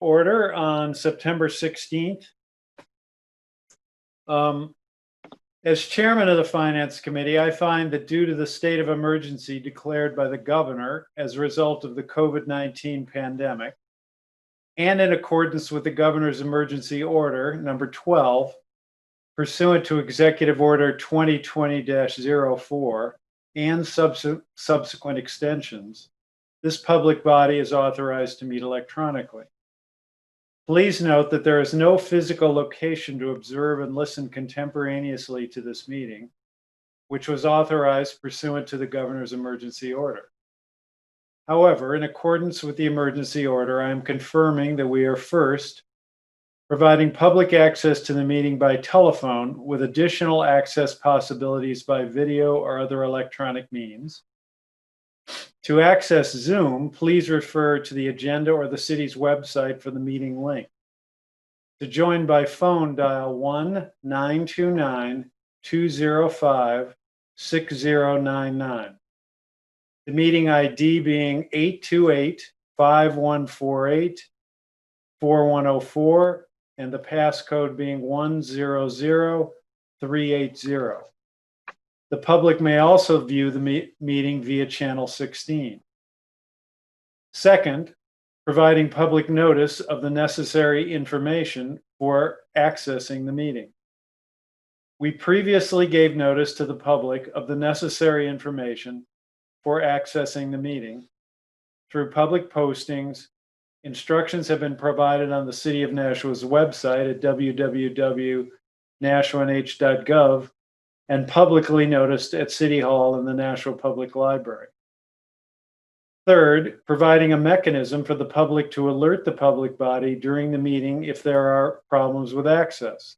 order on September 16th. As chairman of the Finance Committee, I find that due to the state of emergency declared by the governor as a result of the COVID-19 pandemic, and in accordance with the governor's emergency order number 12, pursuant to Executive Order 2020-04 and subsequent extensions, this public body is authorized to meet electronically. Please note that there is no physical location to observe and listen contemporaneously to this meeting, which was authorized pursuant to the governor's emergency order. However, in accordance with the emergency order, I am confirming that we are first providing public access to the meeting by telephone with additional access possibilities by video or other electronic means. To access Zoom, please refer to the agenda or the city's website for the meeting link. To join by phone, dial 1-929-205-6099. The meeting ID being 828-5148-4104 and the passcode being 100380. The public may also view the meeting via channel 16. Second, providing public notice of the necessary information for accessing the meeting. We previously gave notice to the public of the necessary information for accessing the meeting through public postings. Instructions have been provided on the City of Nashua's website at www.nashuanh.gov and publicly noticed at City Hall and the Nashua Public Library. Third, providing a mechanism for the public to alert the public body during the meeting if there are problems with access.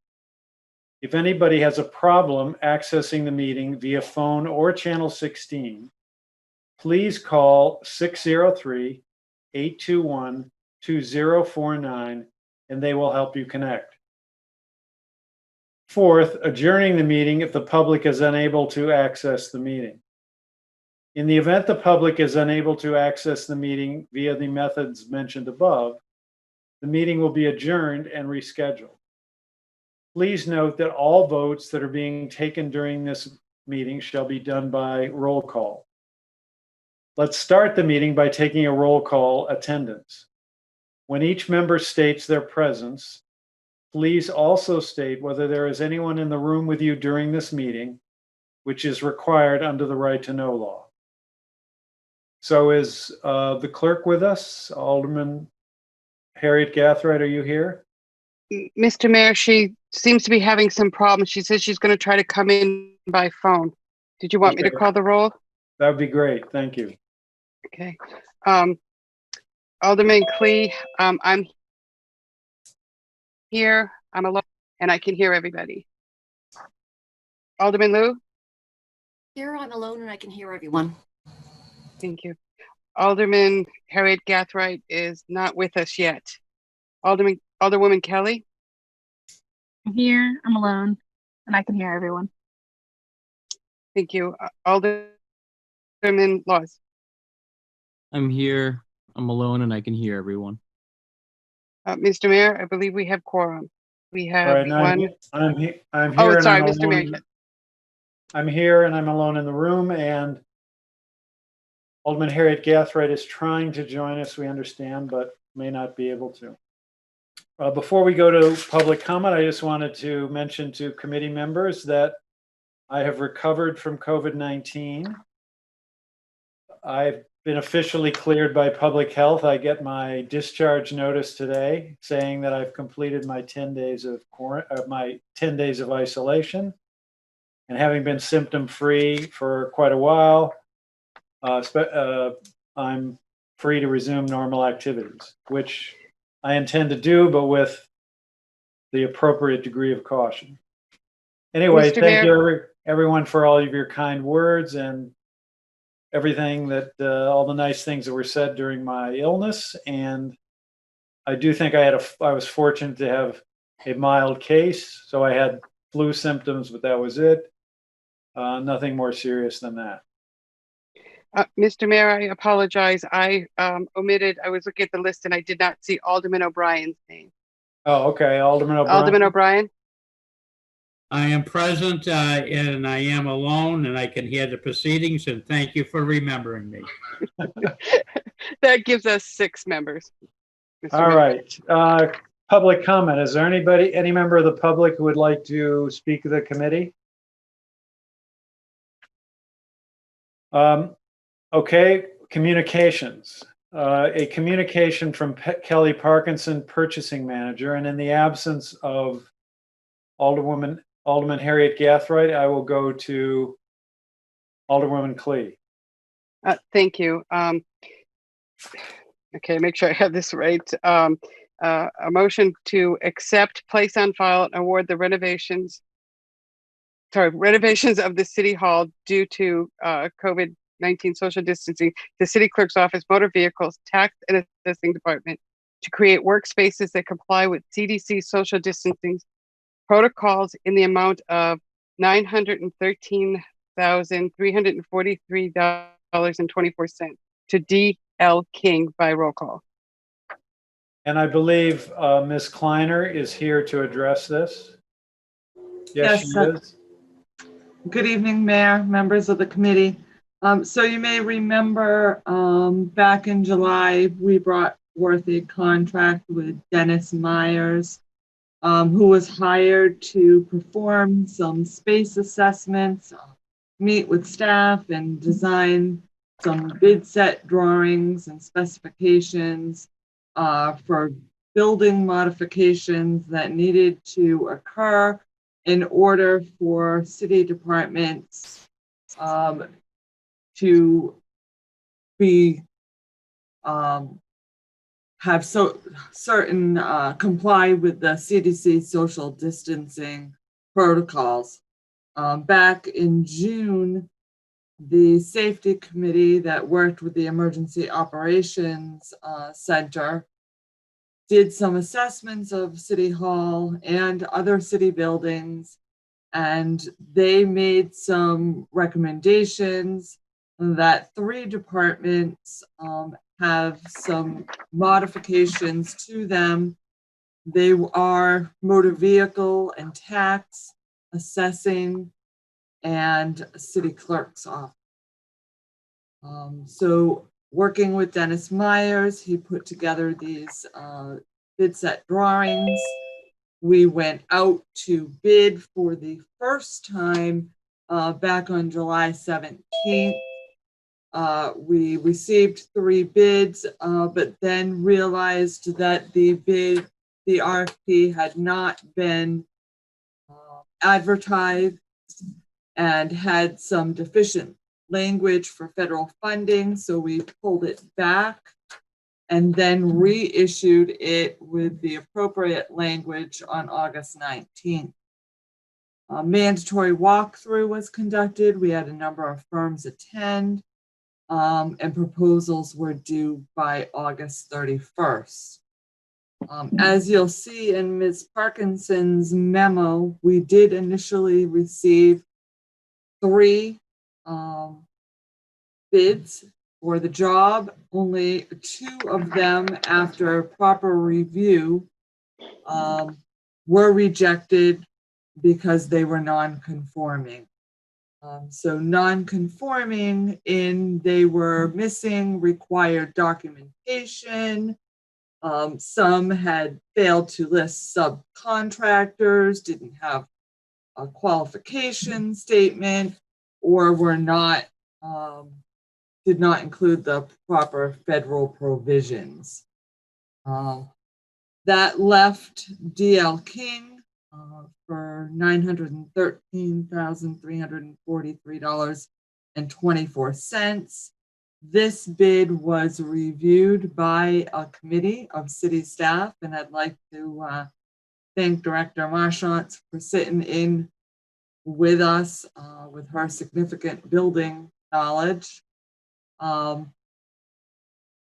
If anybody has a problem accessing the meeting via phone or channel 16, please call 603-821-2049 and they will help you connect. Fourth, adjourning the meeting if the public is unable to access the meeting. In the event the public is unable to access the meeting via the methods mentioned above, the meeting will be adjourned and rescheduled. Please note that all votes that are being taken during this meeting shall be done by roll call. Let's start the meeting by taking a roll call attendance. When each member states their presence, please also state whether there is anyone in the room with you during this meeting, which is required under the right to know law. So is the clerk with us? Alderman Harriet Gathright, are you here? Mr. Mayor, she seems to be having some problems. She says she's going to try to come in by phone. Did you want me to call the roll? That would be great. Thank you. Okay. Alderman Klee, I'm here. I'm alone and I can hear everybody. Alderman Liu? Here, I'm alone and I can hear everyone. Thank you. Alderman Harriet Gathright is not with us yet. Alderwoman Kelly? I'm here, I'm alone, and I can hear everyone. Thank you. Alderman Laws? I'm here, I'm alone, and I can hear everyone. Mr. Mayor, I believe we have quorum. We have one. I'm here. Oh, sorry, Mr. Mayor. I'm here and I'm alone in the room, and Alderman Harriet Gathright is trying to join us, we understand, but may not be able to. Before we go to public comment, I just wanted to mention to committee members that I have recovered from COVID-19. I've been officially cleared by public health. I get my discharge notice today saying that I've completed my 10 days of isolation, and having been symptom-free for quite a while, I'm free to resume normal activities, which I intend to do, but with the appropriate degree of caution. Anyway, thank you everyone for all of your kind words and everything that, all the nice things that were said during my illness. And I do think I was fortunate to have a mild case. So I had flu symptoms, but that was it. Nothing more serious than that. Mr. Mayor, I apologize. I omitted, I was looking at the list and I did not see Alderman O'Brien's name. Oh, okay, Alderman Alderman O'Brien. O'Brien? I am present and I am alone and I can hear the proceedings and thank you for remembering me. That gives us 6 members. Mr. All Mayor. right, public comment. Is there any member of the public who would like to speak to the committee? Okay, communications. A communication from Kelly Parkinson, purchasing manager, and in the absence of Alderman Harriet Gathright, I will go to Alderwoman Clee. Thank you. Okay, make sure I have this right. A motion to accept, place on file, and award the renovations of the City Hall due to COVID-19 social distancing, the City Clerk's Office, Motor Vehicles, Tax and Assessing Department to create workspaces that comply with CDC social distancing protocols in the amount of $913,343.24 to D.L. King by roll call. And I believe Ms. Kleiner is here to address this. Yes, she is. Good evening, Mayor, members of the committee. So you may remember back in July, we brought forth a contract with Dennis Myers, who was hired to perform some space assessments, meet with staff, and design some bid set drawings and specifications for building modifications that needed to occur in order for city departments to be have certain comply with the CDC social distancing protocols. Back in June, the safety committee that worked with the Emergency Operations Center did some assessments of City Hall and other city buildings, and they made some recommendations that 3 departments have some modifications to them. They are motor vehicle and tax, assessing, and city clerk's office. So working with Dennis Myers, he put together these bid set drawings. We went out to bid for the first time back on July 17th. We received 3 bids, but then realized that the RFP had not been advertised and had some deficient language for federal funding. So we pulled it back and then reissued it with the appropriate language on August 19th. A mandatory walkthrough was conducted. We had a number of firms attend, and proposals were due by August 31st. As you'll see in Ms. Parkinson's memo, we did initially receive 3 bids for the job. Only 2 of them, after proper review, were rejected because they were non-conforming. So non-conforming in they were missing required documentation. Some had failed to list subcontractors, didn't have a qualification statement, or were not did not include the proper federal provisions. That left D.L. King for $913,343.24. This bid was reviewed by a committee of city staff, and I'd like to thank Director Marchant for sitting in with us with her significant building knowledge. And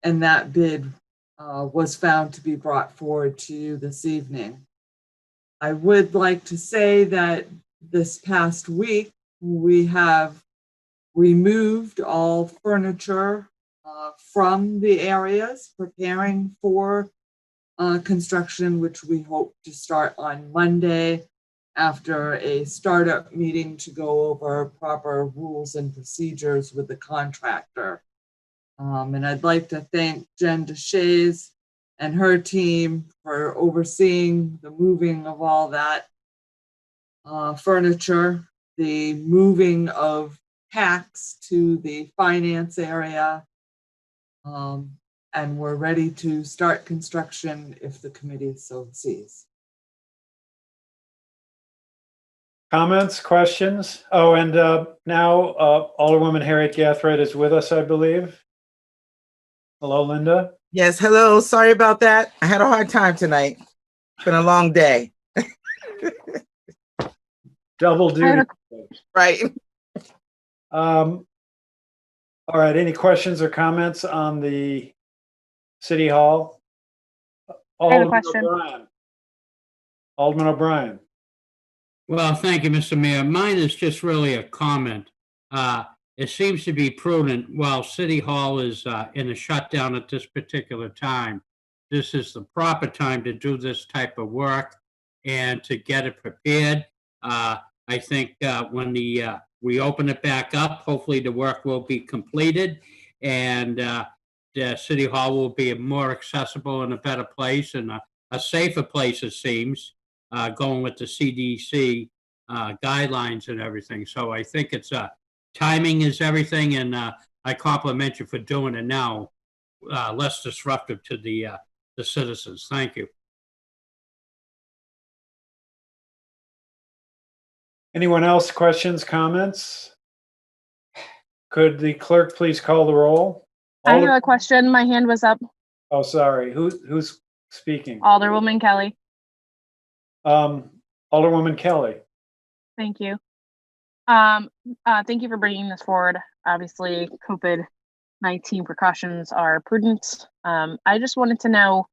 that bid was found to be brought forward to you this evening. I would like to say that this past week, we have removed all furniture from the areas, preparing for construction, which we hope to start on Monday after a startup meeting to go over proper rules and procedures with the contractor. And I'd like to thank Jen DeShays and her team for overseeing the moving of all that furniture, the moving of packs to the finance area, and we're ready to start construction if the committee so sees. Comments, questions? Oh, and now Alderwoman Harriet Gathright is with us, I believe. Hello, Linda. Yes, hello. Sorry about that. I had a hard time tonight. It's been a long day. Double duty. Right. All right, any questions or comments on the City Hall? have a question. Alderman O'Brien. Well, thank you, Mr. Mayor. Mine is just really a comment. It seems to be prudent while City Hall is in a shutdown at this particular time. This is the proper time to do this type of work and to get it prepared. I think when we open it back up, hopefully the work will be completed and the City Hall will be more accessible and a better place and a safer place, it seems, going with the CDC guidelines and everything. So I think it's timing is everything, and I compliment you for doing it now, less disruptive to the citizens. Thank you. Anyone else, questions, comments? Could the clerk please call the roll? I have a question. My hand was up. Oh, sorry. Who's speaking? Alderwoman Kelly. Alderwoman Kelly. Thank you. Thank you for bringing this forward. Obviously, COVID-19 precautions are prudent. I just wanted to know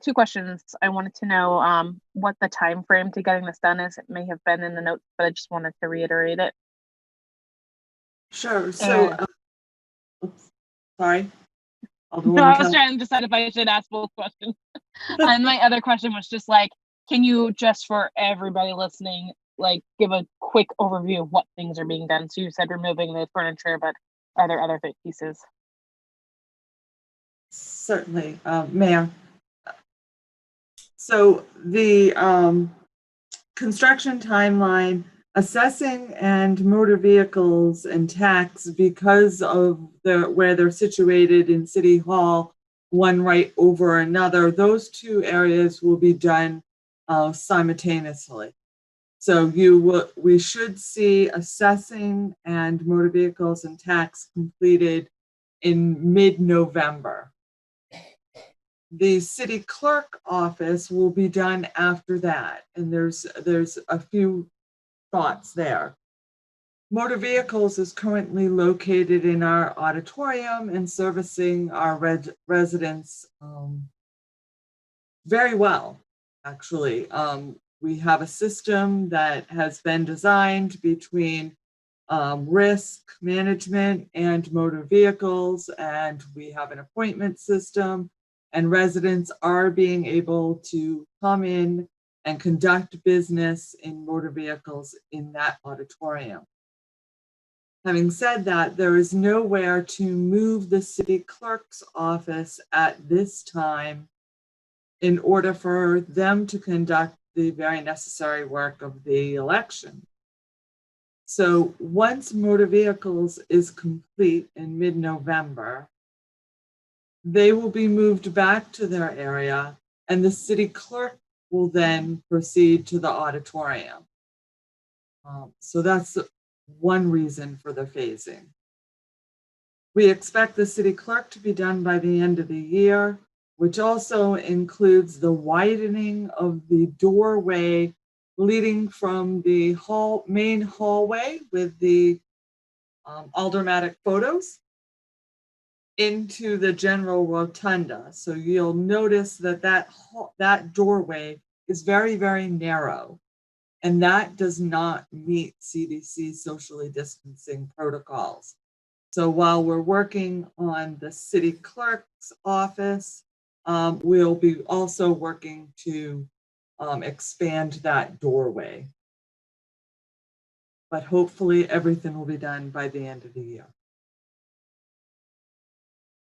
two questions. I wanted to know what the time frame to getting this done is. It may have been in the notes, but I just wanted to reiterate it. Sure. So, sorry. No, I was trying to decide if I should ask both questions. And my other question was just like, can you, just for everybody listening, like give a quick overview of what things are being done? So you said removing the furniture, but are there other pieces? Certainly, Mayor. So the construction timeline, assessing and motor vehicles and tax, because of where they're situated in City Hall, one right over another, those two areas will be done simultaneously. So we should see assessing and motor vehicles and tax completed in mid-November. The city clerk office will be done after that, and there's a few thoughts there. Motor vehicles is currently located in our auditorium and servicing our residents very well, actually. We have a system that has been designed between risk management and motor vehicles, and we have an appointment system, and residents are being able to come in and conduct business in motor vehicles in that auditorium. Having said that, there is nowhere to move the city clerk's office at this time in order for them to conduct the very necessary work of the election. So once motor vehicles is complete in mid-November, they will be moved back to their area, and the city clerk will then proceed to the auditorium. So that's one reason for the phasing. We expect the city clerk to be done by the end of the year, which also includes the widening of the doorway leading from the main hallway with the Aldermanic photos into the general rotunda. So you'll notice that that doorway is very, very narrow. And that does not meet CDC socially distancing protocols. So while we're working on the city clerk's office, we'll be also working to expand that doorway. But hopefully everything will be done by the end of the year.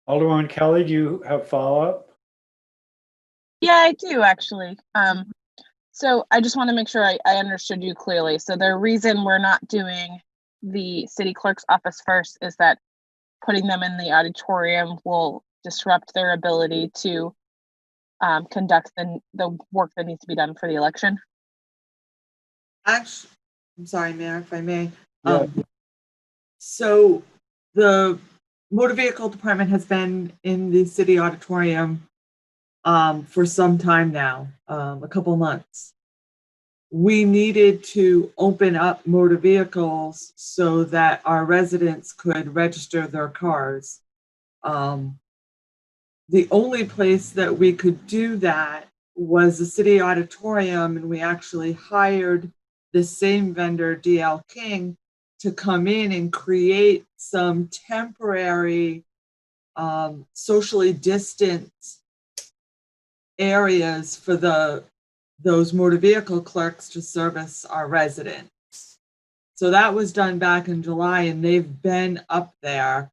Alderwoman Kelly, do you have follow-up? Yeah, I do actually. So I just want to make sure I understood you clearly. So the reason we're not doing the city clerk's office first is that putting them in the auditorium will disrupt their ability to conduct the work that needs to be done for the election. Actually, I'm sorry, Mayor, if I may. Yeah. So the motor vehicle department has been in the city auditorium for some time now, a couple months. We needed to open up motor vehicles so that our residents could register their cars. The only place that we could do that was the city auditorium, and we actually hired the same vendor, DL King, to come in and create some temporary socially distanced areas for those motor vehicle clerks to service our residents. So that was done back in July, and they've been up there.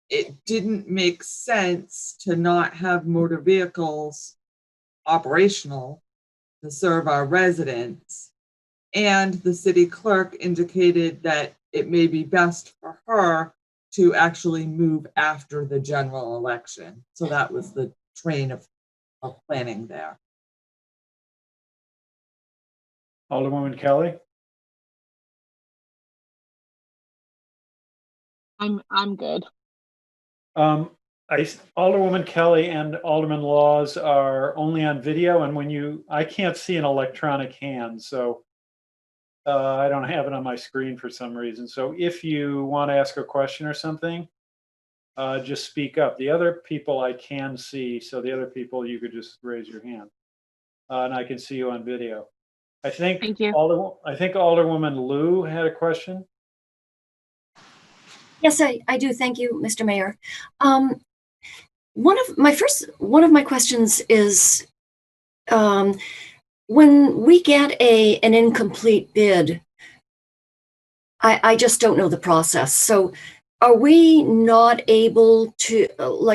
It didn't make sense to not have motor vehicles operational to serve our residents. And the city clerk indicated that it may be best for her to actually move after the general election. So that was the train of planning there. Alderwoman Kelly? I'm good. Alderwoman Kelly and Alderman Laws are only on video, and I can't see an electronic hand, so I don't have it on my screen for some reason. So if you want to ask a question or something, just speak up. The other people I can see, so the other people you could just raise your hand, and I can see you on video. Thank you. I think Alderwoman Lou had a question. Yes, I do. Thank you, Mr. Mayor. One of my questions is, when we get an incomplete bid, I just don't know the process. So are we not able to,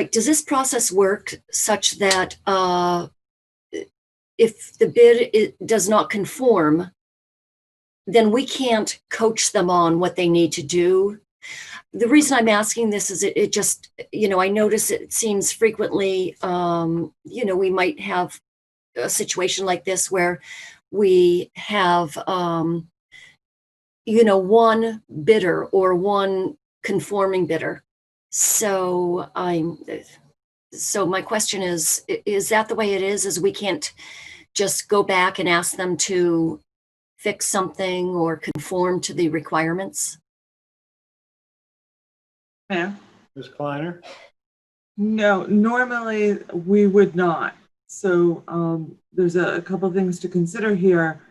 does this process work such that if the bid does not conform, then we can't coach them on what they need to do? The reason I'm asking this is it just, I notice it seems frequently, we might have a situation like this where we have, one bidder or one conforming bidder. So my question is that the way it is we can't just go back and ask them to fix something or conform to the requirements? Yeah. Ms. Kleiner? No, normally we would not. So there's a couple things to consider here.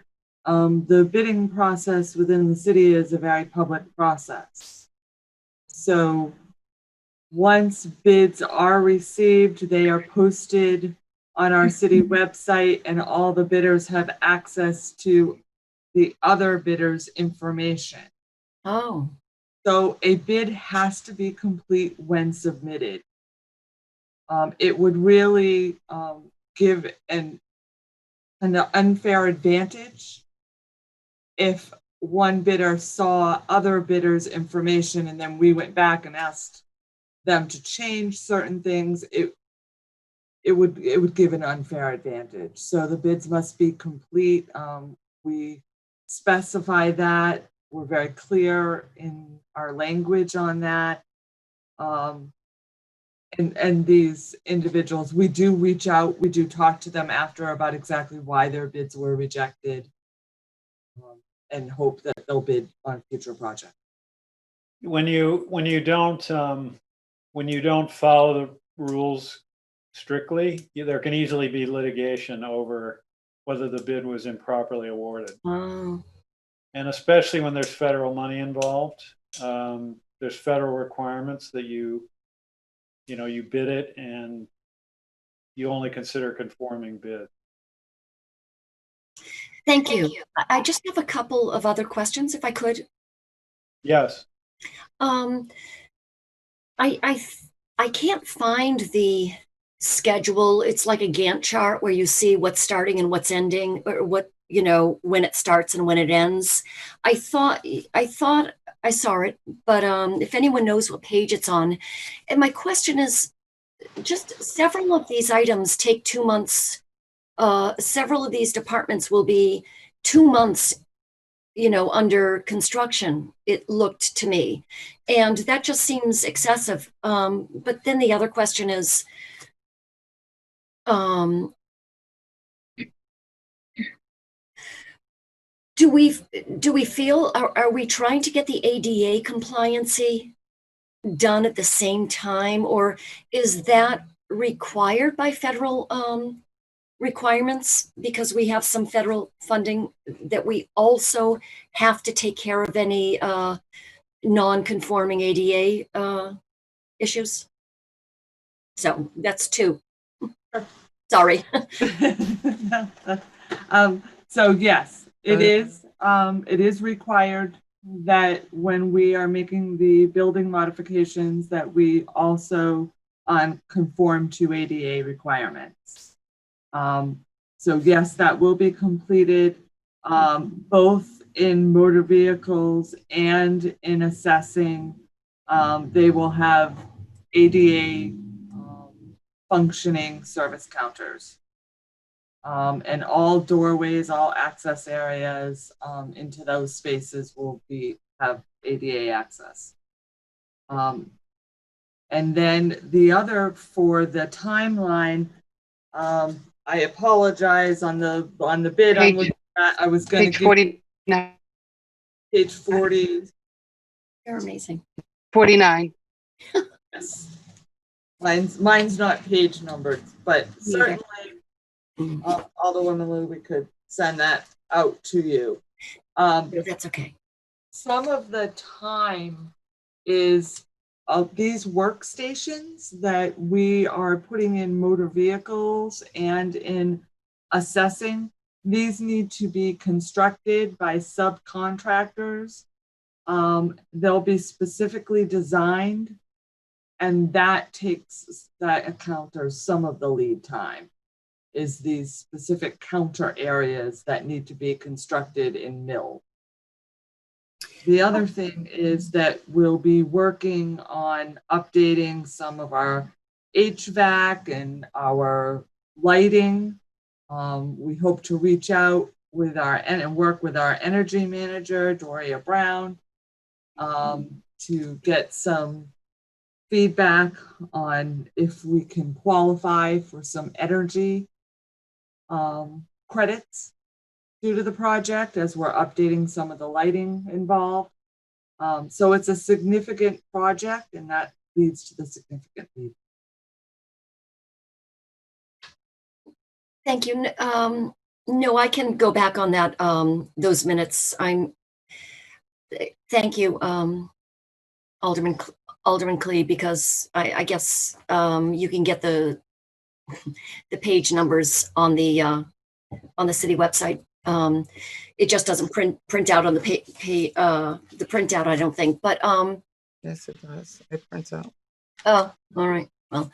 The bidding process within the city is a very public process. So once bids are received, they are posted on our city website, and all the bidders have access to the other bidders' information. Oh. So a bid has to be complete when submitted. It would really give an unfair advantage if one bidder saw other bidders' information and then we went back and asked them to change certain things. It would give an unfair advantage. So the bids must be complete. We specify that. We're very clear in our language on that. And these individuals, we do reach out, we do talk to them after about exactly why their bids were rejected, and hope that they'll bid on future projects. When you don't follow the rules strictly, there can easily be litigation over whether the bid was improperly awarded. Oh. And especially when there's federal money involved, there's federal requirements that you bid it and you only consider conforming bid. Thank you. I just have a couple of other questions, if I could. Yes. I can't find the schedule. It's like a Gantt chart where you see what's starting and what's ending, or what, when it starts and when it ends. I thought I saw it, but if anyone knows what page it's on. And my question is, just several of these items take 2 months. Several of these departments will be 2 months, under construction, it looked to me. And that just seems excessive. But then the other question is, do we feel, are we trying to get the ADA compliancy done at the same time, or is that required by federal requirements, because we have some federal funding that we also have to take care of any non-conforming ADA issues? So that's 2. Sorry. So yes, it is required that when we are making the building modifications that we also conform to ADA requirements. So yes, that will be completed both in motor vehicles and in assessing. They will have ADA functioning service counters. And all doorways, all access areas into those spaces will have ADA access. And then the other, for the timeline, I apologize on the bid. I was going to Page 49. Page 40. You're amazing. 49. Yes. Mine's not page numbered, but certainly, Alderwoman Lou, we could send that out to you. That's okay. Some of the time is these workstations that we are putting in motor vehicles and in assessing. These need to be constructed by subcontractors. They'll be specifically designed, and that encounters some of the lead time, is these specific counter areas that need to be constructed in mill. The other thing is that we'll be working on updating some of our HVAC and our lighting. We hope to reach out and work with our energy manager, Doria Brown, to get some feedback on if we can qualify for some energy credits due to the project, as we're updating some of the lighting involved. So it's a significant project, and that leads to the significant need. Thank you. No, I can go back on that, those minutes. Thank you, Alderman Klee, because I guess you can get the page numbers on the city website. It just doesn't print out on the the printout, I don't think. But Yes, it does. It prints out. oh, all right. Well,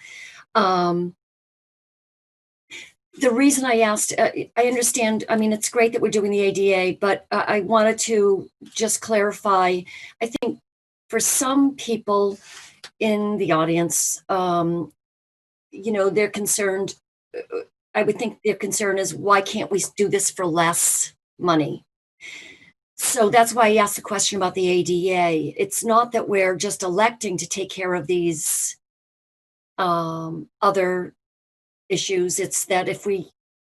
the reason I asked, I understand. I mean, it's great that we're doing the ADA, but I wanted to just clarify. I think for some people in the audience, they're concerned. I would think their concern is, why can't we do this for less money? So that's why I asked the question about the ADA. It's not that we're just electing to take care of these other issues. It's that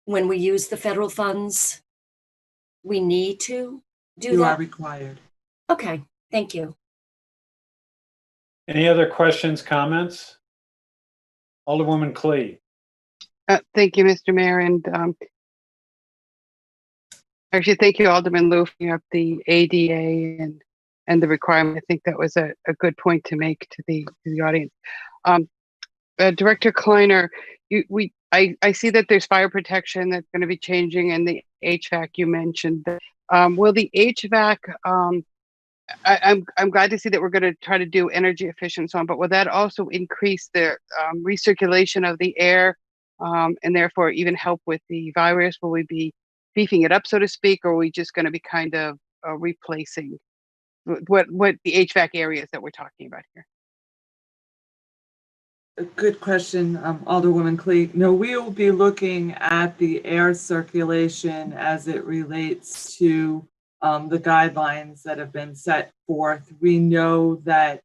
when we use the federal funds, we need to do that. You are required. Okay, thank you. Any other questions, comments? Alderwoman Klee. Thank you, Mr. Mayor. And Actually, thank you, Alderman Lou, for bringing up the ADA and the requirement. I think that was a good point to make to the audience. Director Kleiner, I see that there's fire protection that's going to be changing, and the HVAC you mentioned. Will the HVAC? I'm glad to see that we're going to try to do energy efficient and so on, but will that also increase the recirculation of the air, and therefore even help with the virus? Will we be beefing it up, so to speak, or are we just going to be kind of replacing what the HVAC areas that we're talking about here? A good question, Alderwoman Clee. No, we will be looking at the air circulation as it relates to the guidelines that have been set forth. We know that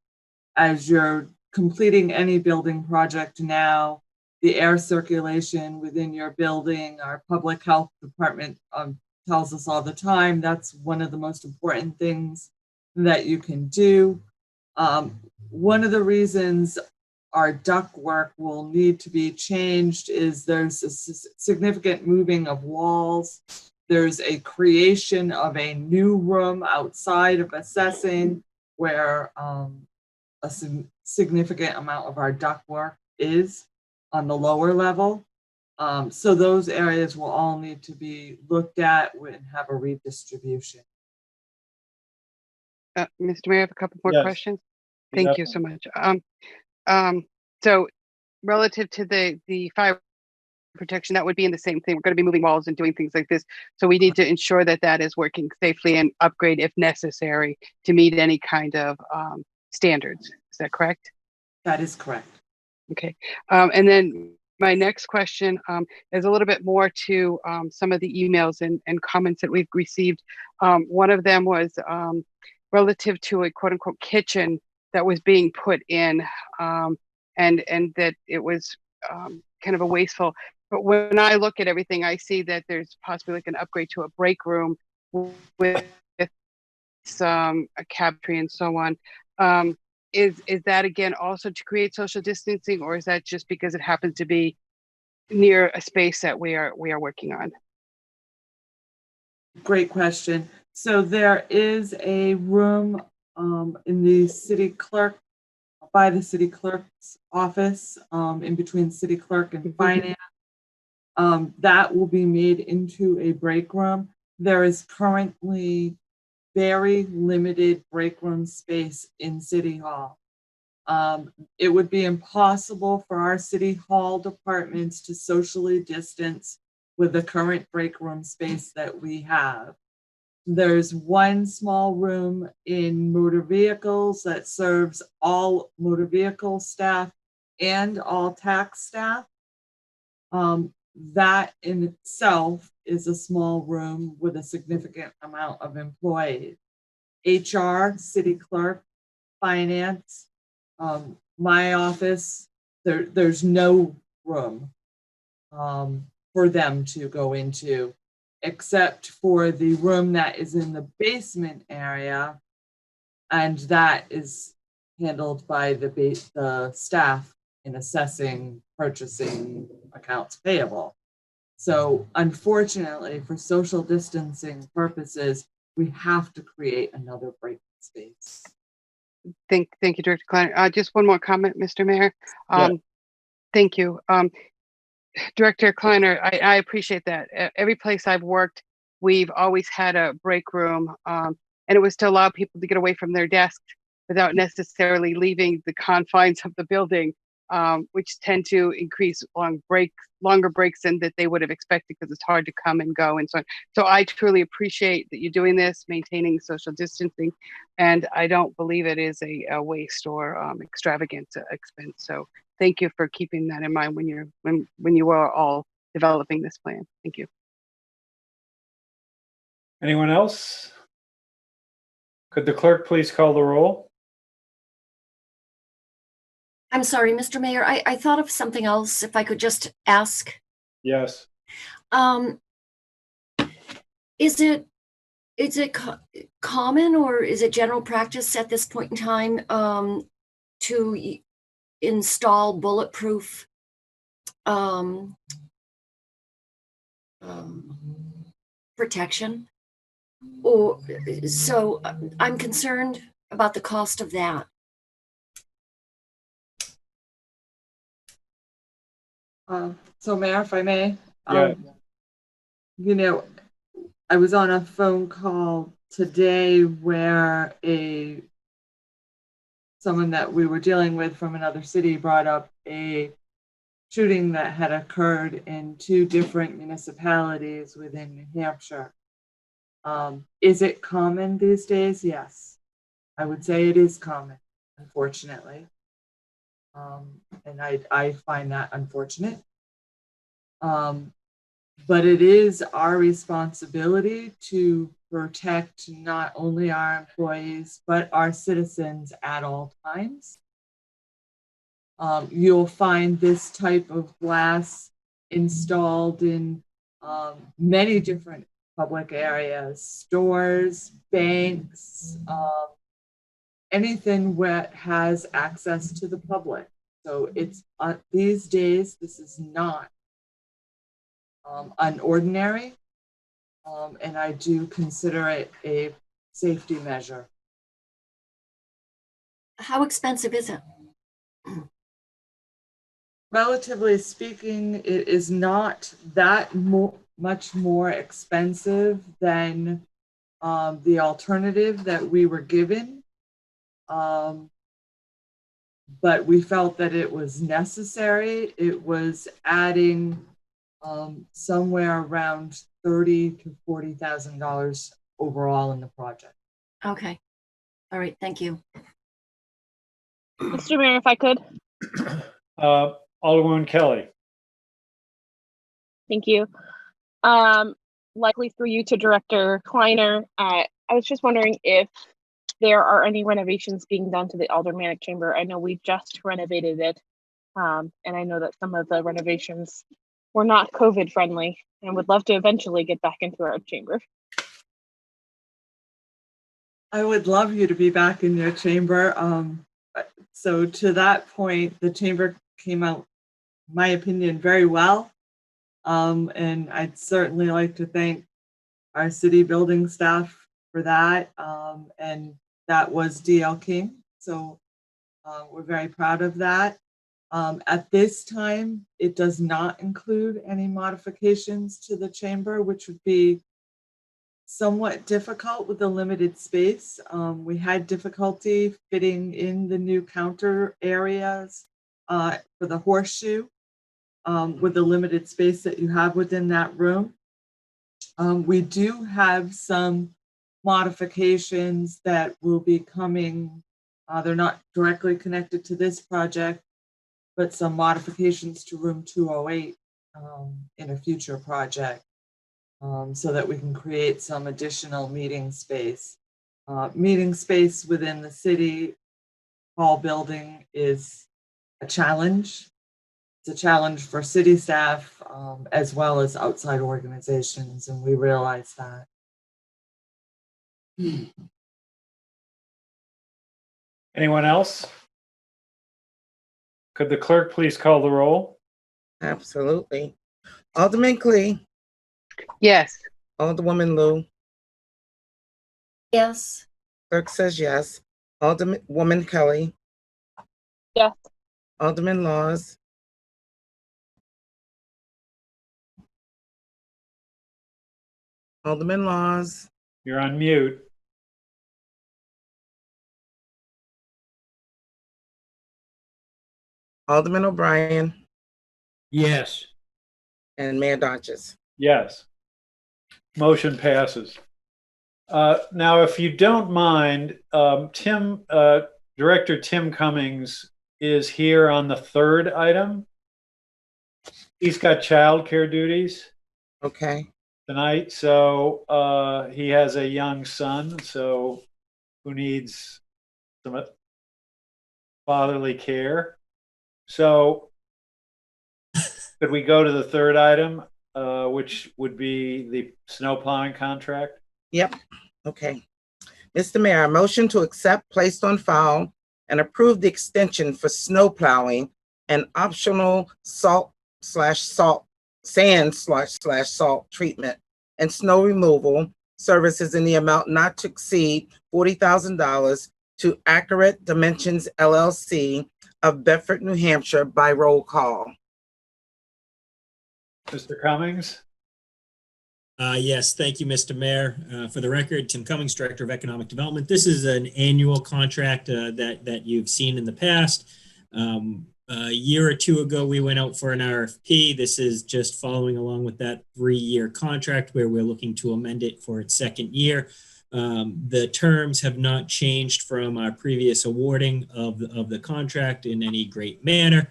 as you're completing any building project now, the air circulation within your building, our public health department tells us all the time, that's one of the most important things that you can do. One of the reasons our ductwork will need to be changed is there's a significant moving of walls. There's a creation of a new room outside of assessing where a significant amount of our ductwork is on the lower level. So those areas will all need to be looked at and have a redistribution. Mr. Mayor, I have a couple more Yes. questions. Thank you so much. So relative to the fire protection, that would be in the same thing. We're going to be moving walls and doing things like this. So we need to ensure that that is working safely and upgrade if necessary to meet any kind of standards. Is that correct? That is correct. Okay. And then my next question is a little bit more to some of the emails and comments that we've received. One of them was relative to a quote unquote kitchen that was being put in, and that it was kind of a wasteful. But when I look at everything, I see that there's possibly like an upgrade to a break room with some a cabinetry and so on. Is that again also to create social distancing, or is that just because it happens to be near a space that we are working on? Great question. So there is a room in the city clerk, by the city clerk's office, in between city clerk and finance. That will be made into a break room. There is currently very limited break room space in City Hall. It would be impossible for our City Hall departments to socially distance with the current break room space that we have. There's one small room in motor vehicles that serves all motor vehicle staff and all tax staff. That in itself is a small room with a significant amount of employees. HR, city clerk, finance, my office, there's no room for them to go into, except for the room that is in the basement area, and that is handled by the staff in assessing, purchasing, accounts payable. So unfortunately, for social distancing purposes, we have to create another break space. Thank you, Director Kleiner. Just one more comment, Mr. Mayor. Thank you. Director Kleiner, I appreciate that. Every place I've worked, we've always had a break room, and it was to allow people to get away from their desks without necessarily leaving the confines of the building, which tend to increase longer breaks than that they would have expected because it's hard to come and go and so on. So I truly appreciate that you're doing this, maintaining social distancing, and I don't believe it is a waste or extravagant expense. So thank you for keeping that in mind when you are all developing this plan. Thank you. Anyone else? Could the clerk please call the roll? I'm sorry, Mr. Mayor, I thought of something else, if I could just ask. Yes. Is it common or is it general practice at this point in time to install bulletproof protection Or, so I'm concerned about the cost of that. So Mayor, if I may, Yeah. you know, I was on a phone call today where someone that we were dealing with from another city brought up a shooting that had occurred in 2 different municipalities within New Hampshire. Is it common these days? Yes. I would say it is common, unfortunately. And I find that unfortunate. But it is our responsibility to protect not only our employees, but our citizens at all times. You'll find this type of glass installed in many different public areas, stores, banks, anything that has access to the public. So it's these days, this is not unordinary, and I do consider it a safety measure. How expensive is it? Relatively speaking, it is not that much more expensive than the alternative that we were given. But we felt that it was necessary. It was adding somewhere around $30,000 to $40,000 overall in the project. Okay. All right. Thank you. Mr. Mayor, if I could, Alderwoman Kelly. thank you. Likely through you to Director Kleiner. I was just wondering if there are any renovations being done to the Aldermanic chamber. I know we just renovated it, and I know that some of the renovations were not COVID friendly, and would love to eventually get back into our chamber. I would love you to be back in your chamber. So to that point, the chamber came out, in my opinion, very well. And I'd certainly like to thank our city building staff for that. And that was DL King. So we're very proud of that. At this time, it does not include any modifications to the chamber, which would be somewhat difficult with the limited space. We had difficulty fitting in the new counter areas for the horseshoe with the limited space that you have within that room. We do have some modifications that will be coming. They're not directly connected to this project, but some modifications to room 208 in a future project. So that we can create some additional meeting space. Meeting space within the city hall building is a challenge. It's a challenge for city staff as well as outside organizations, and we realize that. Anyone else? Could the clerk please call the roll? Absolutely. Alderman Clee, Yes. Alderwoman Lou, Yes. clerk says yes. Alderwoman Kelly, Yes. Alderman Laws, Alderman Laws, You're on mute. Alderman O'Brien, Yes. and Mayor Dodges. Yes. Motion passes. Now, if you don't mind, Director Tim Cummings is here on the third item. He's got childcare duties Okay. tonight, so he has a young son, so who needs some fatherly care. So could we go to the third item, which would be the snowplowing contract? Yep. Okay. Mr. Mayor, I motion to accept, placed on file, and approve the extension for snow plowing and optional sand/salt treatment and snow removal services in the amount not to exceed $40,000 to Accurate Dimensions LLC of Bedford, New Hampshire by roll call. Mr. Cummings? Yes, thank you, Mr. Mayor. For the record, Tim Cummings, Director of Economic Development. This is an annual contract that you've seen in the past. A year or two ago, we went out for an RFP. This is just following along with that 3-year contract where we're looking to amend it for its second year. The terms have not changed from our previous awarding of the contract in any great manner.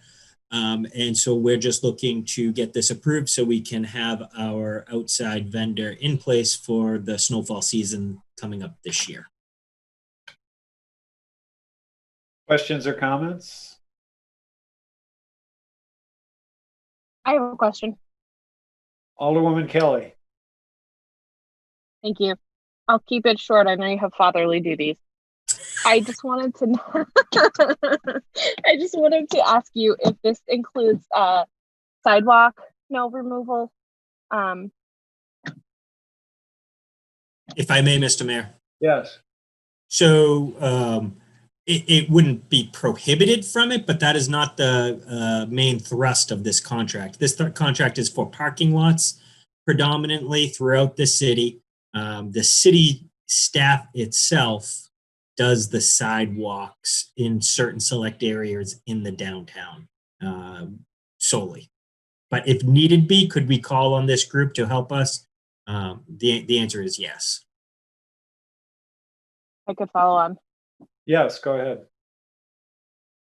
And so we're just looking to get this approved so we can have our outside vendor in place for the snowfall season coming up this year. Questions or comments? I have a question. Alderwoman Kelly? Thank you. I'll keep it short. I know you have fatherly duties. I just wanted to know, I just wanted to ask you if this includes sidewalk snow removal. If I may, Mr. Mayor. Yes. So it wouldn't be prohibited from it, but that is not the main thrust of this contract. This contract is for parking lots predominantly throughout the city. The city staff itself does the sidewalks in certain select areas in the downtown solely. But if needed be, could we call on this group to help us? The answer is yes. I could follow on. Yes, go ahead.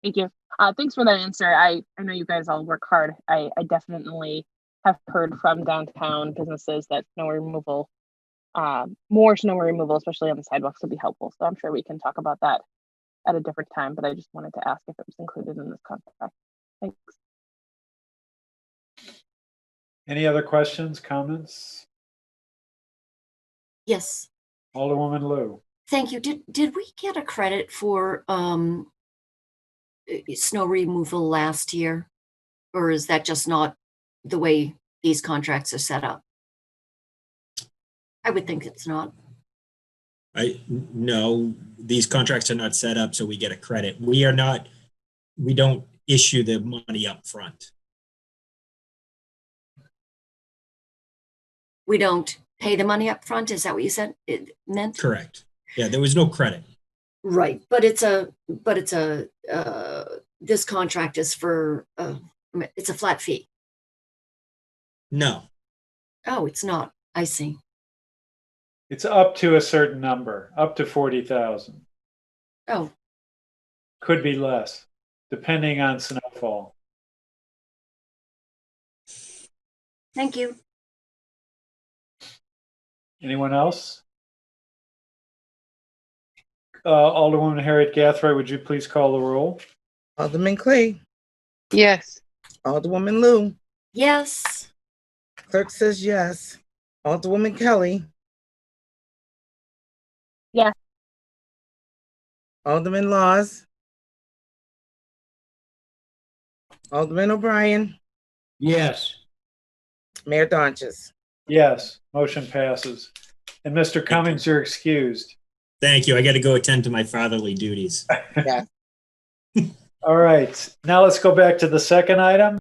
Thank you. Thanks for that answer. I know you guys all work hard. I definitely have heard from downtown businesses that snow removal, more snow removal, especially on the sidewalks, would be helpful. So I'm sure we can talk about that at a different time, but I just wanted to ask if it was included in this contract. Thanks. Any other questions, comments? Yes, Alderwoman Lou? thank you. Did we get a credit for snow removal last year? Or is that just not the way these contracts are set up? I would think it's not. No, these contracts are not set up so we get a credit. We don't issue the money up front. We don't pay the money up front? Is that what you said it meant? Correct. Yeah, there was no credit. Right, this contract is for, it's a flat fee. No. Oh, it's not. I see. It's up to a certain number, up to 40,000. Oh, Could be less, depending on snowfall. thank you. Anyone else? Alderwoman Harriet Gathright, would you please call the roll? Alderman Clay, Yes. Alderwoman Lou, Yes, clerk says yes. Alderwoman Kelly. Yes. Alderman Laws. Alderman O'Brien, Yes. Mayor Donches. Yes, motion passes. And Mr. Cummings, you're excused. Thank you. I got to go attend to my fatherly duties. Yeah. All right, now let's go back to the second item,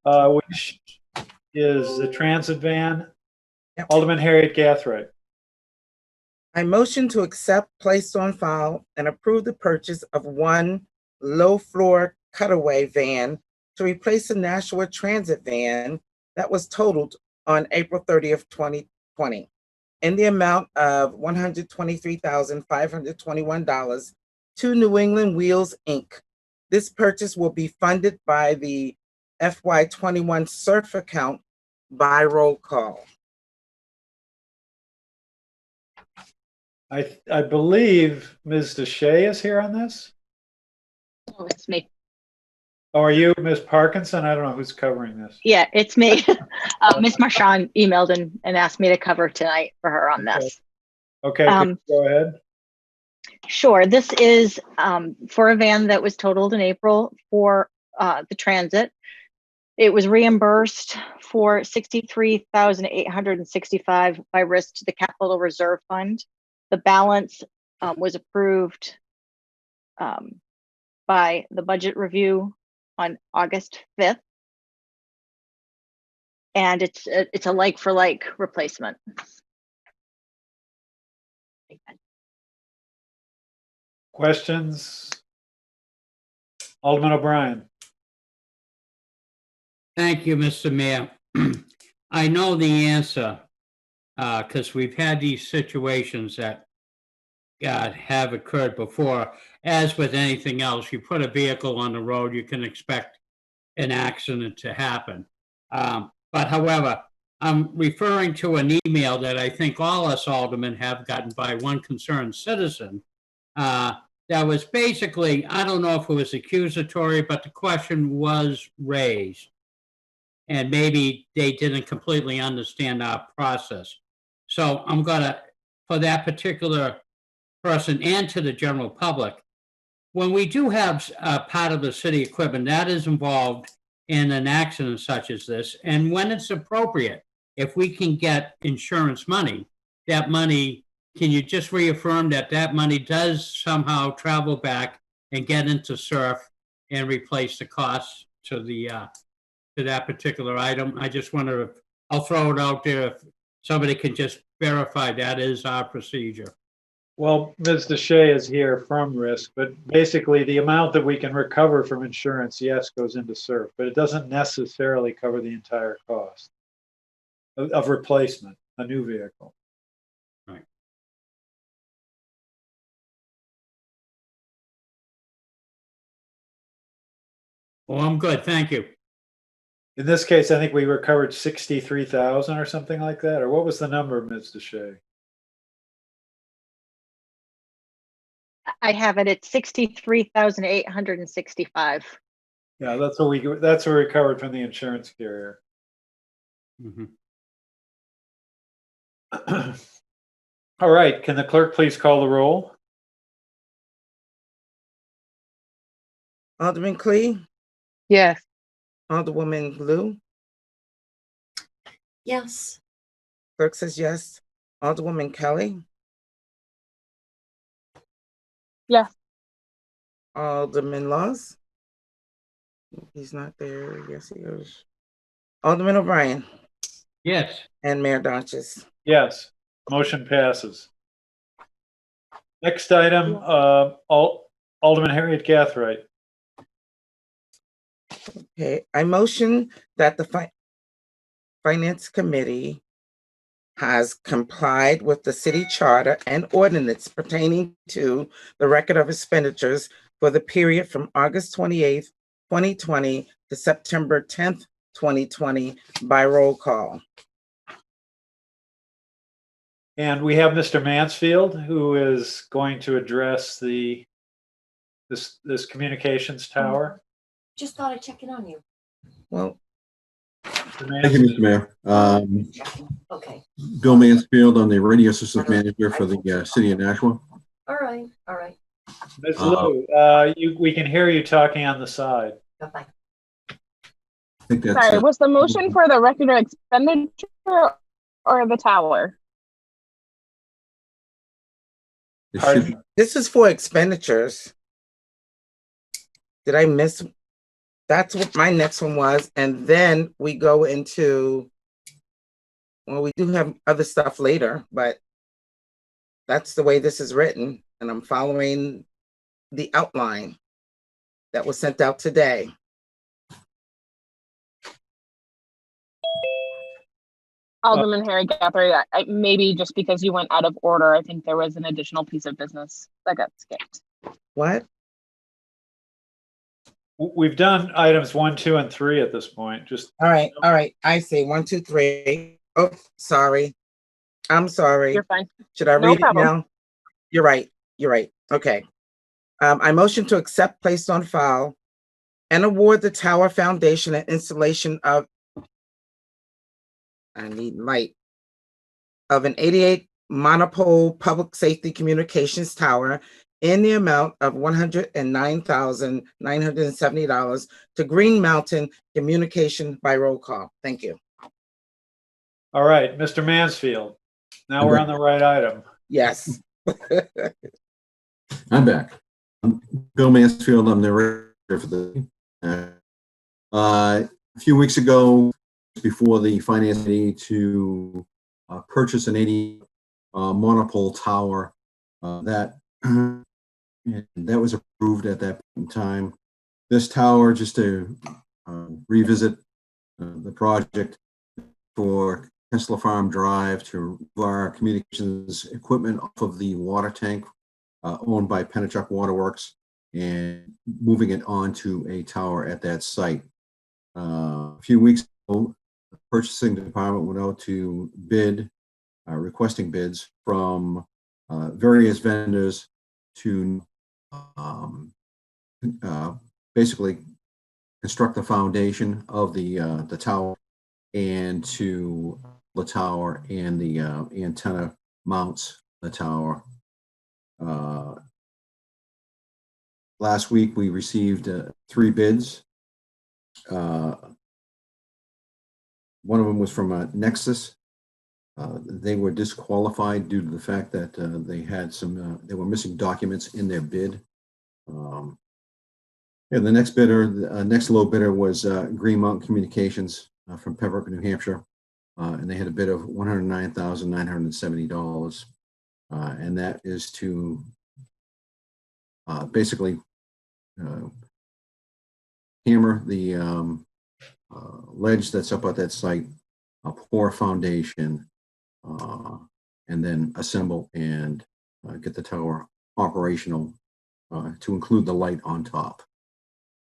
which is the transit van. Yep. Alderman Harriet Gathright. I motion to accept, place on file, and approve the purchase of one low-floor cutaway van to replace a Nashua Transit van that was totaled on April 30th, 2020, in the amount of $123,521 to New England Wheels, Inc. This purchase will be funded by the FY21 SURF account by roll call. I believe Ms. DeShay is here on this. Oh, it's me. Oh, are you Ms. Parkinson? I don't know who's covering this. Yeah, it's me. Ms. Marchand emailed and asked me to cover tonight for her on this. Okay, can you go ahead? Sure. This is for a van that was totaled in April for the transit. It was reimbursed for 63,865 by risk to the Capital Reserve Fund. The balance was approved by the budget review on August 5th. And it's a like for like replacement. Questions? Alderman O'Brien. Thank you, Mr. Mayor. I know the answer because we've had these situations that have occurred before. As with anything else, you put a vehicle on the road, you can expect an accident to happen. But however, I'm referring to an email that I think all us aldermen have gotten by one concerned citizen that was basically, I don't know if it was accusatory, but the question was raised. And maybe they didn't completely understand our process. So I'm gonna, for that particular person and to the general public, when we do have part of the city equipment that is involved in an accident such as this, and when it's appropriate, if we can get insurance money, that money, can you just reaffirm that that money does somehow travel back and get into SURF and replace the costs to the to that particular item? I just wonder if, I'll throw it out there, if somebody can just verify that is our procedure. Well, Ms. DeShay is here from risk, but basically the amount that we can recover from insurance, yes, goes into SURF, but it doesn't necessarily cover the entire cost of replacement, a new vehicle. Right. Well, I'm good, thank you. In this case, I think we recovered 63,000 or something like that, or what was the number, Ms. DeShay? I have it at 63,865. Yeah, that's what we recovered from the insurance carrier. Mm-hmm. All right, can the clerk please call the roll? Alderman Clee, Yes. Alderwoman Lou, Yes. clerk says yes. Alderwoman Kelly, Yes. Alderman Laws. He's not there. Yes, he is. Alderman O'Brien Yes. and Mayor Dodges. Yes, motion passes. Next item, Alderman Harriet Gathright. Okay, I motion that the Finance Committee has complied with the city charter and ordinance pertaining to the record of expenditures for the period from August 28th, 2020 to September 10th, 2020 by roll call. And we have Mr. Mansfield, who is going to address this communications tower. Just thought I'd check in on you. Well, Thank you, Mr. Mayor. Okay. Bill Mansfield, I'm the radio systems manager for the city of Nashua. All right. All right. Ms. Lou, we can hear you talking on the side. Bye-bye. I think that's Sorry, was the motion for the record of expenditure or the tower? it should, this is for expenditures. Did I miss? That's what my next one was. And then we go into, well, we do have other stuff later, but that's the way this is written. And I'm following the outline that was sent out today. Alderman Harry Guthrie, maybe just because you went out of order, I think there was an additional piece of business that got skipped. What? We've done items 1, 2, and 3 at this point. Just All right. All right. I see 1, 2, 3. Oh, sorry. I'm sorry. You're fine. Should I No read problem. it now? You're right. You're right. Okay. I motion to accept, placed on file, and award the tower foundation and installation of, I need light, of an 88 monopole public safety communications tower in the amount of $109,970 to Green Mountain Communication by roll call. Thank you. All right, Mr. Mansfield. Now we're on the right item. Yes. I'm back. I'm Bill Mansfield. I'm the director for the. A few weeks ago, before the finance committee to purchase an 80 monopole tower that was approved at that point in time. This tower, just to revisit the project for Tesla Farm Drive to move our communications equipment off of the water tank owned by Pennachuck Waterworks and moving it onto a tower at that site. A few weeks ago, the purchasing department went out to bid, requesting bids from various vendors to basically construct the foundation of the tower and to the tower and the antenna mounts the tower. Last week we received 3 bids. One of them was from Nexus. They were disqualified due to the fact that they had some, they were missing documents in their bid. And the next bidder, next low bidder was Green Mountain Communications from Pembroke, New Hampshire. And they had a bid of $109,970. And that is to basically hammer the ledge that's up at that site, pour a foundation, and then assemble and get the tower operational to include the light on top,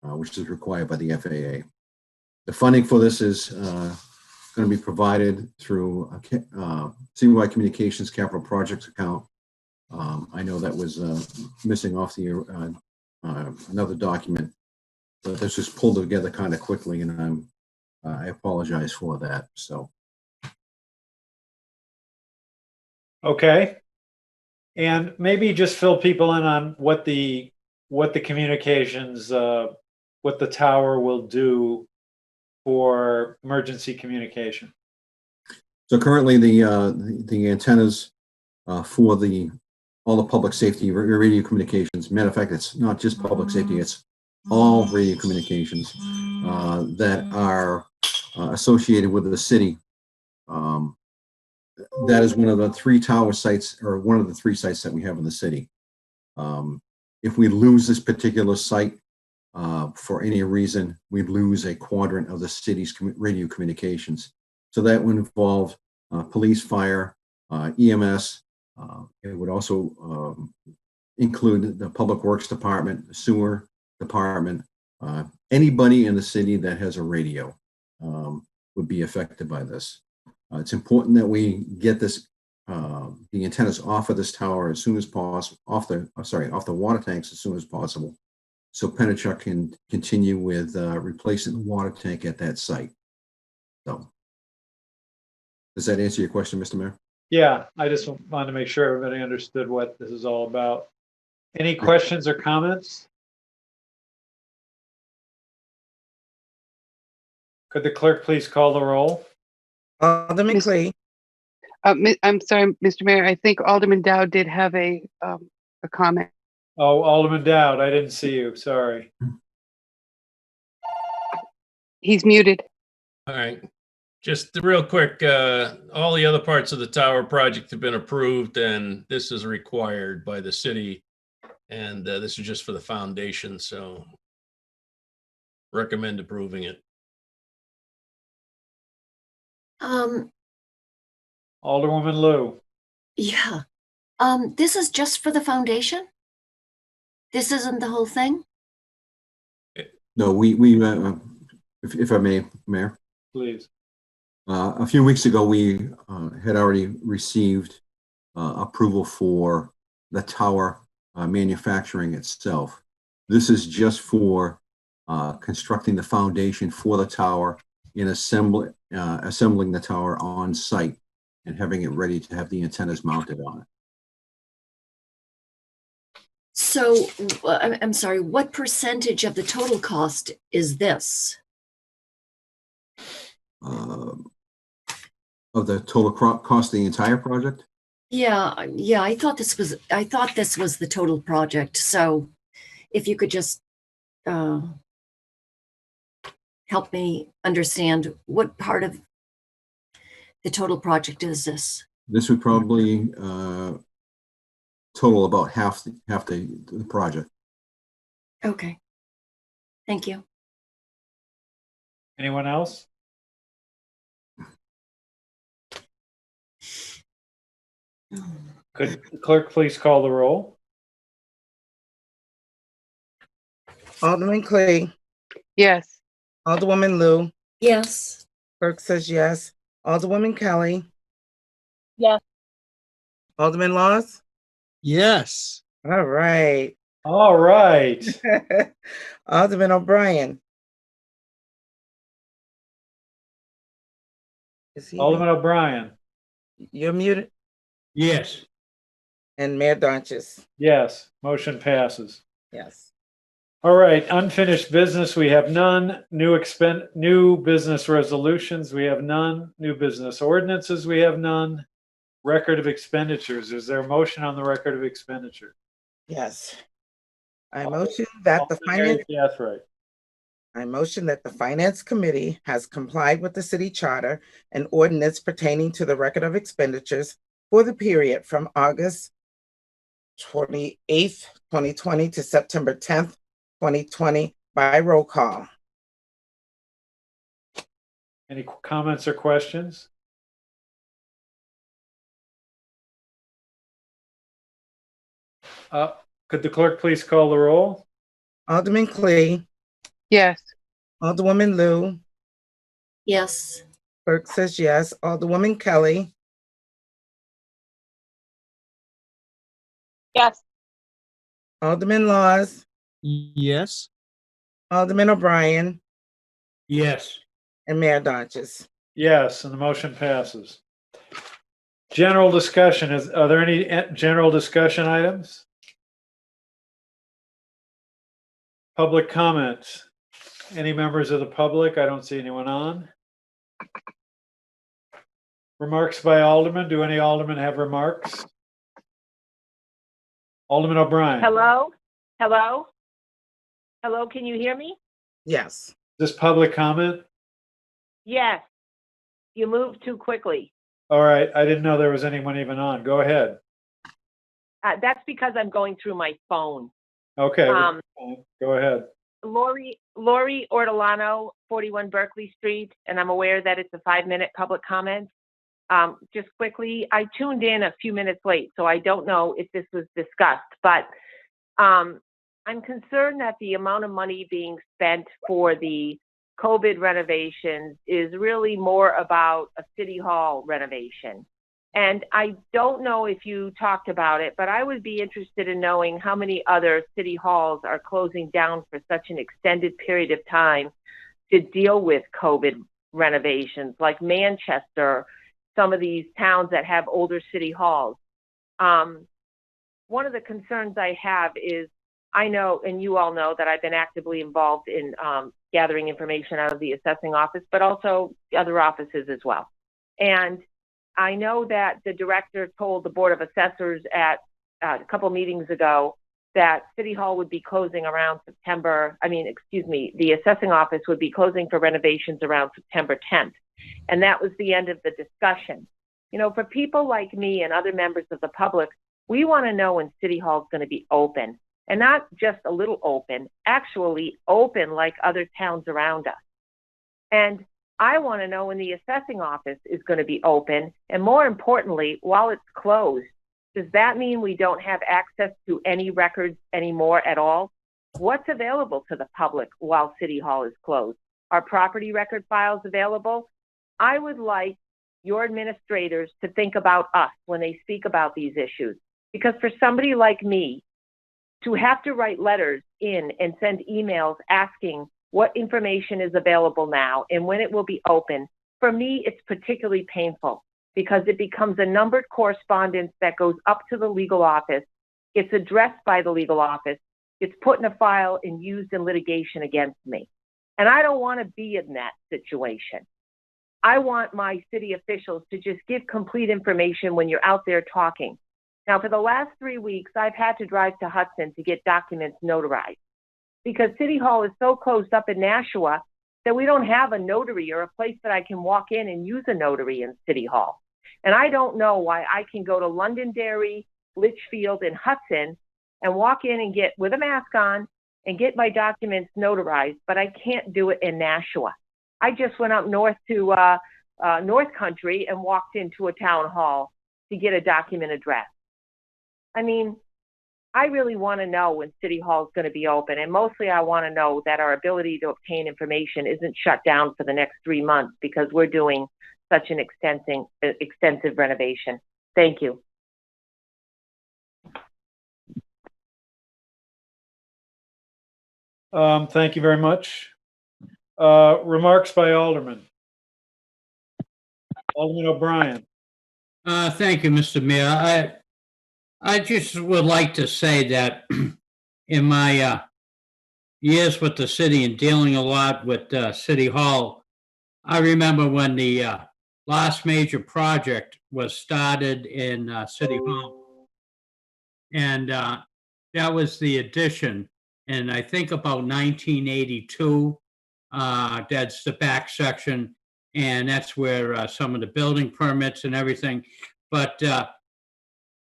which is required by the FAA. The funding for this is going to be provided through a CY Communications Capital Projects account. I know that was missing off the another document, but this was pulled together kind of quickly, and I apologize for that. So. Okay. And maybe just fill people in on what the communications, what the tower will do for emergency communication. So currently the antennas for all the public safety radio communications, matter of fact, it's not just public safety, it's all radio communications that are associated with the city. That is one of the 3 tower sites, or one of the 3 sites that we have in the city. If we lose this particular site for any reason, we lose a quadrant of the city's radio communications. So that would involve police, fire, EMS. It would also include the Public Works Department, the Sewer Department. Anybody in the city that has a radio would be affected by this. It's important that we get this, the antennas off of this tower as soon as possible, off the water tanks as soon as possible, so Pennachuck can continue with replacing the water tank at that site. So, does that answer your question, Mr. Mayor? Yeah, I just wanted to make sure everybody understood what this is all about. Any questions or comments? Could the clerk please call the roll? Alderman Clee. I'm sorry, Mr. Mayor, I think Alderman Dow did have a comment. Oh, Alderman Dowd, I didn't see you. Sorry. He's muted. All right. Just real quick, all the other parts of the tower project have been approved, and this is required by the city. And this is just for the foundation, so recommend approving it. Alderwoman Lou. Yeah. This is just for the foundation? This isn't the whole thing? No, we if I may, Mayor. Please. A few weeks ago, we had already received approval for the tower manufacturing itself. This is just for constructing the foundation for the tower and assembling the tower on site and having it ready to have the antennas mounted on it. So, I'm sorry, what percentage of the total cost is this? Of the total cost of the entire project? Yeah, I thought this was the total project. So if you could just help me understand what part of the total project is this? This would probably total about half the project. Okay. Thank you. Anyone else? Could the clerk please call the roll? Alderman Clay, Yes. Alderwoman Lou, Yes. clerk says yes. Alderwoman Kelly, Yes. Alderman Laws. Yes. All right. All right. Alderman O'Brien. Is he? Alderman O'Brien. You're muted. Yes. And Mayor Donches. Yes, motion passes. Yes. All right, unfinished business, we have none. New business resolutions, we have none. New business ordinances, we have none. Record of expenditures, is there a motion on the record of expenditure? Yes. I motion that the finance. I motion that the Finance Committee has complied with the city charter and ordinance pertaining to the record of expenditures for the period from August 28th, 2020 to September 10th, 2020 by roll call. Any comments or questions? Could the clerk please call the roll? Alderman Clee, Yes. Alderwoman Lou, Yes. clerk says yes. Alderwoman Kelly, Yes. Alderman Laws, Yes. Alderman O'Brien, Yes. and Mayor Donches. Yes, and the motion passes. General discussion, are there any general discussion items? Public comments. Any members of the public? I don't see anyone on. Remarks by alderman. Do any aldermen have remarks? Alderman O'Brien. Hello? Hello? Hello, can you hear me? Yes. This public comment? Yes. You moved too quickly. All right, I didn't know there was anyone even on. Go ahead. That's because I'm going through my phone. Okay, go ahead. Lori Ortolano, 41 Berkeley Street, and I'm aware that it's a 5-minute public comment. Just quickly, I tuned in a few minutes late, so I don't know if this was discussed, but I'm concerned that the amount of money being spent for the COVID renovations is really more about a city hall renovation. And I don't know if you talked about it, but I would be interested in knowing how many other city halls are closing down for such an extended period of time to deal with COVID renovations, like Manchester, some of these towns that have older city halls. One of the concerns I have is, I know, and you all know, that I've been actively involved in gathering information out of the assessing office, but also other offices as well. And I know that the director told the Board of Assessors at a couple meetings ago that City Hall would be closing around the assessing office would be closing for renovations around September 10th. And that was the end of the discussion. You know, for people like me and other members of the public, we want to know when City Hall is going to be open, and not just a little open, actually open like other towns around us. And I want to know when the assessing office is going to be open. And more importantly, while it's closed, does that mean we don't have access to any records anymore at all? What's available to the public while City Hall is closed? Are property record files available? I would like your administrators to think about us when they speak about these issues. Because for somebody like me to have to write letters in and send emails asking what information is available now and when it will be open, for me, it's particularly painful because it becomes a numbered correspondence that goes up to the legal office gets addressed by the legal office, gets put in a file and used in litigation against me. And I don't want to be in that situation. I want my city officials to just give complete information when you're out there talking. Now, for the last 3 weeks, I've had to drive to Hudson to get documents notarized because City Hall is so closed up in Nashua that we don't have a notary or a place that I can walk in and use a notary in City Hall. And I don't know why I can go to Londonderry, Litchfield, and Hudson and walk in and get, with a mask on, and get my documents notarized, but I can't do it in Nashua. I just went up north to North Country and walked into a town hall to get a document addressed. I mean, I really want to know when City Hall is going to be open, and mostly I want to know that our ability to obtain information isn't shut down for the next 3 months because we're doing such an extensive renovation. Thank you. Thank you very much. Remarks by Alderman. Alderman O'Brien. Thank you, Mr. Mayor. I just would like to say that in my years with the city and dealing a lot with City Hall, I remember when the last major project was started in City Hall. And that was the addition. And I think about 1982, that's the back section. And that's where some of the building permits and everything. But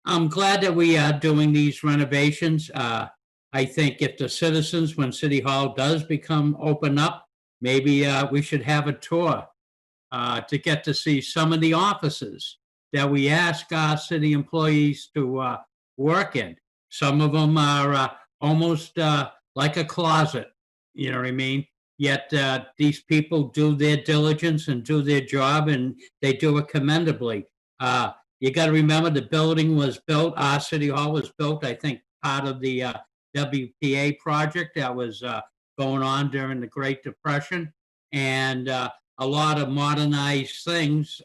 I'm glad that we are doing these renovations. I think if the citizens, when City Hall does become open up, maybe we should have a tour to get to see some of the offices that we ask our city employees to work in. Some of them are almost like a closet, you know what I mean? Yet these people do their diligence and do their job, and they do it commendably. You got to remember the building was built, our City Hall was built, I think, part of the WPA project that was going on during the Great Depression. And a lot of modernized things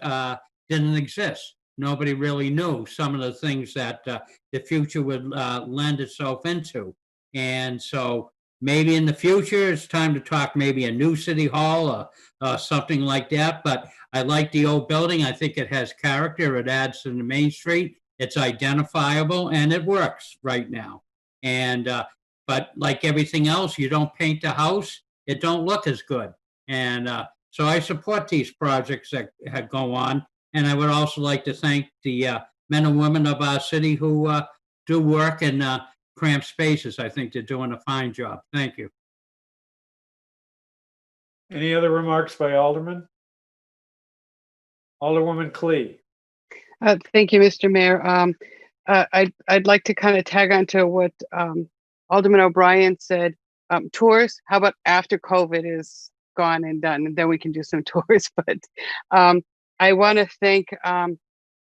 didn't exist. Nobody really knew some of the things that the future would lend itself into. And so maybe in the future, it's time to talk maybe a new City Hall or something like that. But I like the old building. I think it has character. It adds to the Main Street. It's identifiable and it works right now. And but like everything else, you don't paint the house, it don't look as good. And so I support these projects that go on. And I would also like to thank the men and women of our city who do work in cramped spaces. I think they're doing a fine job. Thank you. Any other remarks by Alderman? Alderwoman Clee. Thank you, Mr. Mayor. I'd like to kind of tag on to what Alderman O'Brien said. Tours, how about after COVID is gone and done, and then we can do some tours. But I want to thank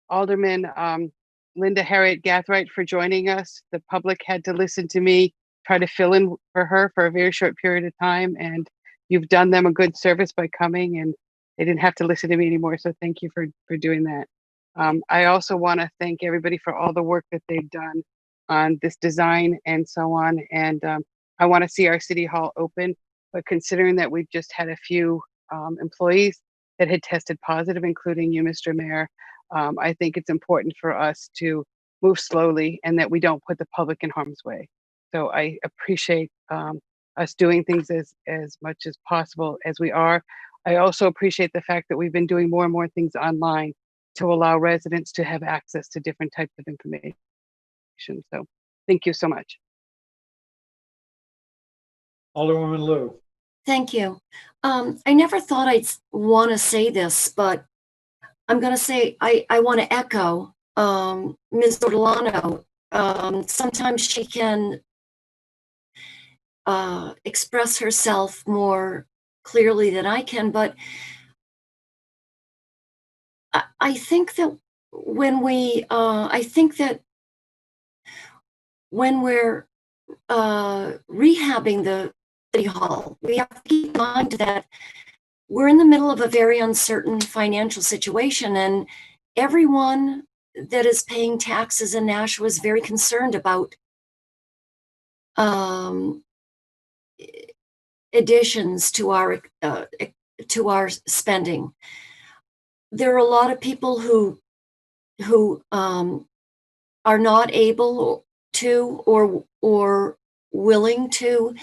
Alderman Linda Harriet Gathright for joining us. The public had to listen to me try to fill in for her for a very short period of time, and you've done them a good service by coming, and they didn't have to listen to me anymore. So thank you for doing that. I also want to thank everybody for all the work that they've done on this design and so on. And I want to see our City Hall open, but considering that we've just had a few employees that had tested positive, including you, Mr. Mayor, I think it's important for us to move slowly and that we don't put the public in harm's way. So I appreciate us doing things as much as possible as we are. I also appreciate the fact that we've been doing more and more things online to allow residents to have access to different types of information. So thank you so much. Alderwoman Liu. Thank you. I never thought I'd want to say this, but I'm going to say I want to echo Ms. Ortolano. Sometimes she can express herself more clearly than I can, but I think that when we're rehabbing the City Hall, we have to keep in mind that we're in the middle of a very uncertain financial situation, and everyone that is paying taxes in Nashua is very concerned about additions to our spending. There are a lot of people who are not able to or willing to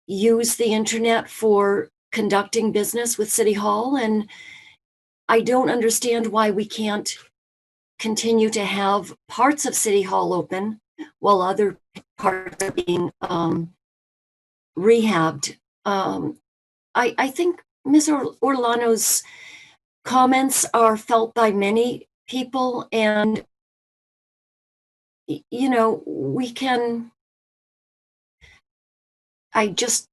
use the internet for conducting business with City Hall, and I don't understand why we can't continue to have parts of City Hall open while other parts are being rehabbed. I think Ms. Orlano's comments are felt by many people, and you know, we can. I just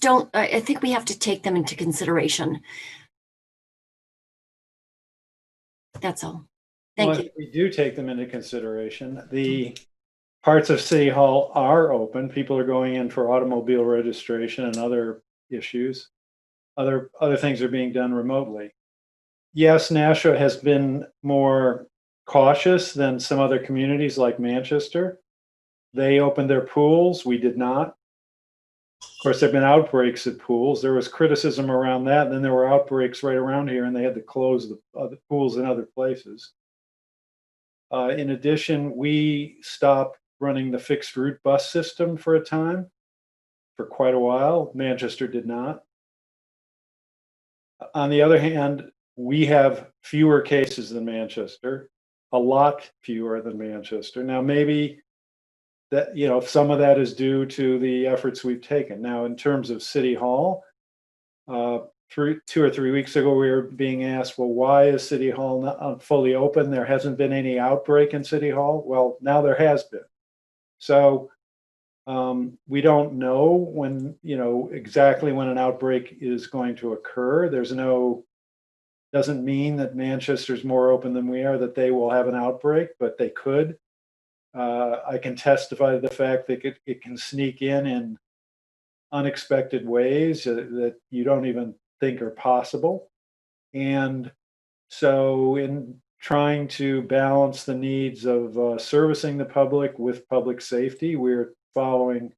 don't. I think we have to take them into consideration. That's all. Thank Well, you. if we do take them into consideration, the parts of City Hall are open. People are going in for automobile registration and other issues. Other things are being done remotely. Yes, Nashua has been more cautious than some other communities like Manchester. They opened their pools. We did not. Of course, there have been outbreaks at pools. There was criticism around that. And then there were outbreaks right around here, and they had to close the pools in other places. In addition, we stopped running the fixed route bus system for a time, for quite a while. Manchester did not. On the other hand, we have fewer cases than Manchester, a lot fewer than Manchester. Now, maybe that, you know, some of that is due to the efforts we've taken. Now, in terms of City Hall, 2 or 3 weeks ago, we were being asked, well, why is City Hall not fully open? There hasn't been any outbreak in City Hall. Well, now there has been. So we don't know when, you know, exactly when an outbreak is going to occur. Doesn't mean that Manchester's more open than we are, that they will have an outbreak, but they could. I can testify to the fact that it can sneak in unexpected ways that you don't even think are possible. And so in trying to balance the needs of servicing the public with public safety, we're following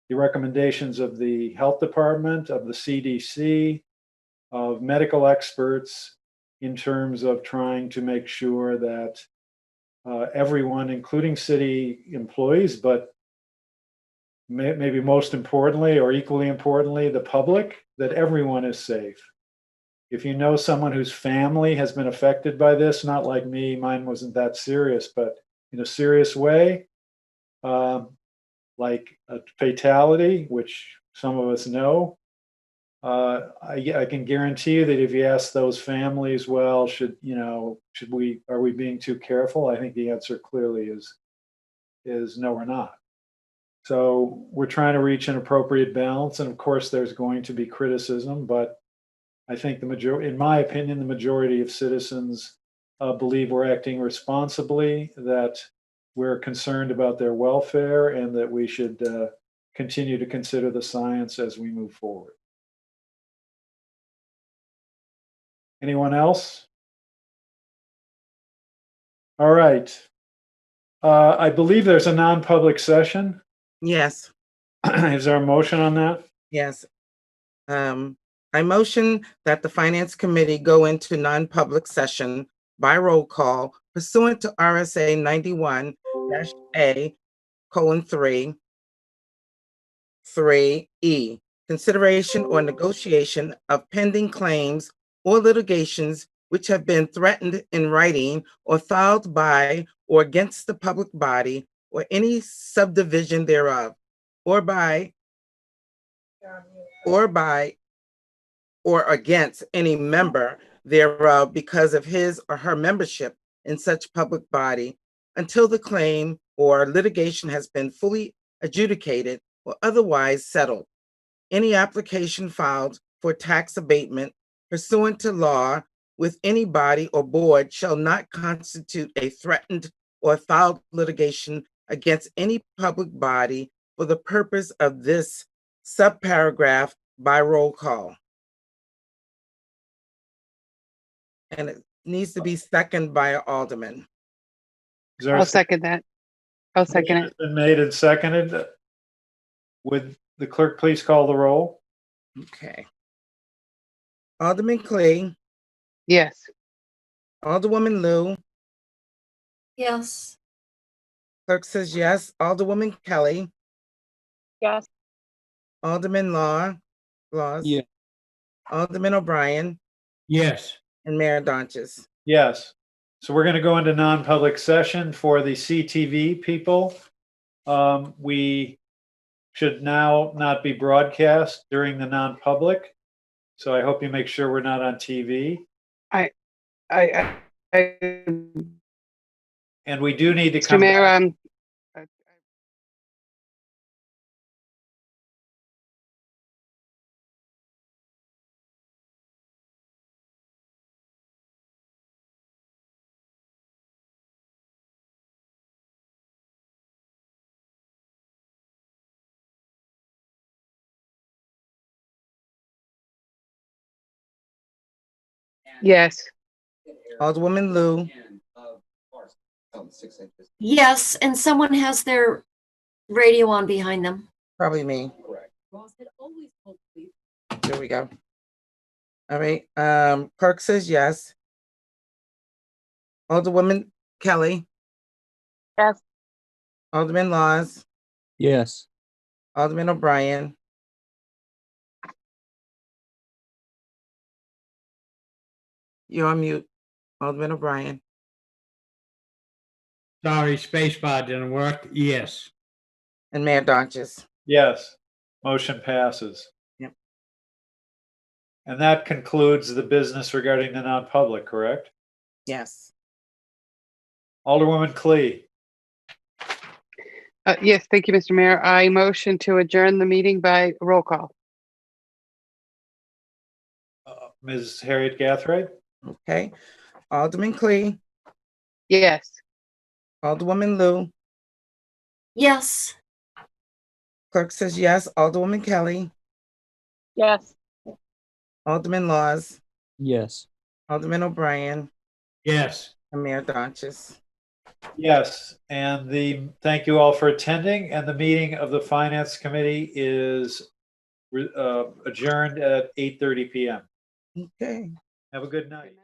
the recommendations of the health department, of the CDC, of medical experts in terms of trying to make sure that everyone, including city employees, but maybe most importantly or equally importantly, the public, that everyone is safe. If you know someone whose family has been affected by this, not like me, mine wasn't that serious, but in a serious way, like a fatality, which some of us know, I can guarantee you that if you ask those families, well, are we being too careful? I think the answer clearly is no, we're not. So we're trying to reach an appropriate balance, and of course, there's going to be criticism, but I think in my opinion, the majority of citizens believe we're acting responsibly, that we're concerned about their welfare, and that we should continue to consider the science as we move forward. Anyone else? All right. I believe there's a non-public session. Yes, Is there a motion on that? yes. I motion that the Finance Committee go into non-public session by roll call pursuant to RSA 91-A:3E, consideration or negotiation of pending claims or litigations which have been threatened in writing or filed by or against the public body or any subdivision thereof, or against any member thereof because of his or her membership in such public body, until the claim or litigation has been fully adjudicated or otherwise settled. Any application filed for tax abatement pursuant to law with any body or board shall not constitute a threatened or filed litigation against any public body for the purpose of this subparagraph by roll call. And it needs to be seconded by an alderman. Is there I'll second that. I'll second it. Been made and seconded. Would the clerk please call the roll? Okay. Alderman Clee, Yes. Alderwoman Lou, Yes. clerk says yes. Alderwoman Kelly, Yes. Alderman Laws, Yeah. Alderman O'Brien, Yes. and Mayor Donches. Yes. So we're going to go into non-public session for the CTV people. We should now not be broadcast during the non-public. So I hope you make sure we're not on TV. And we do need to Mr. come Mayor, back. yes. Alderwoman Lou, Yes, and someone has their radio on behind them. probably me. There we go. All right, clerk says yes. Alderwoman Kelly, Yes. Alderman Laws, Yes. Alderman O'Brien, you're on mute, Alderman O'Brien. Sorry, spacebar didn't work. Yes. And Mayor Donches. Yes, motion passes. Yep. And that concludes the business regarding the non-public, correct? Yes. Alderwoman Clee, Yes, thank you, Mr. Mayor. I motion to adjourn the meeting by roll call. Ms. Harriet Gathright, Okay. Alderman Clee, Yes. Alderwoman Lou, Yes. clerk says yes. Alderwoman Kelly, Yes. Alderman Laws, Yes. Alderman O'Brien, Yes. and Mayor Donches. yes, and thank you all for attending, and the meeting of the Finance Committee is adjourned at 8:30 p.m. Okay. Have a good night.